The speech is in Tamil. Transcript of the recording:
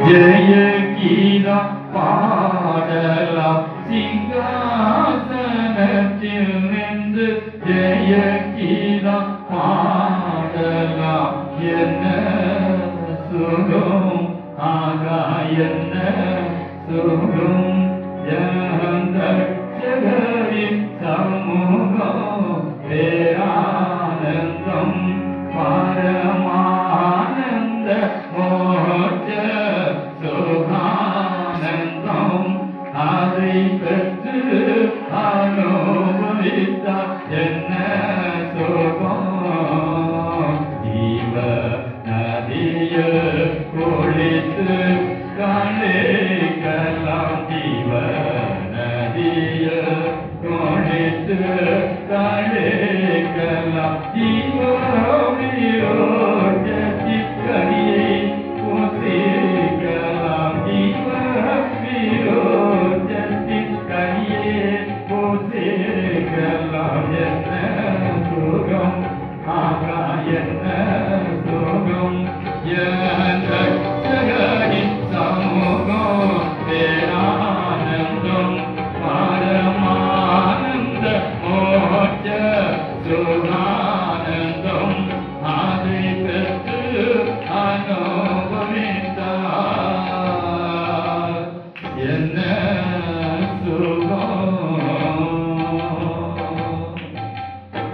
ஜெய கீதா பாடலாம் சிங்காசனத்தில் நின்று ஜெய கீதா பாடலாம் என்ன சுகம் ஆகா என்ன சுகம் ஜகரின் சமூகம் பேரானந்தம் பரமானந்த மோட்ச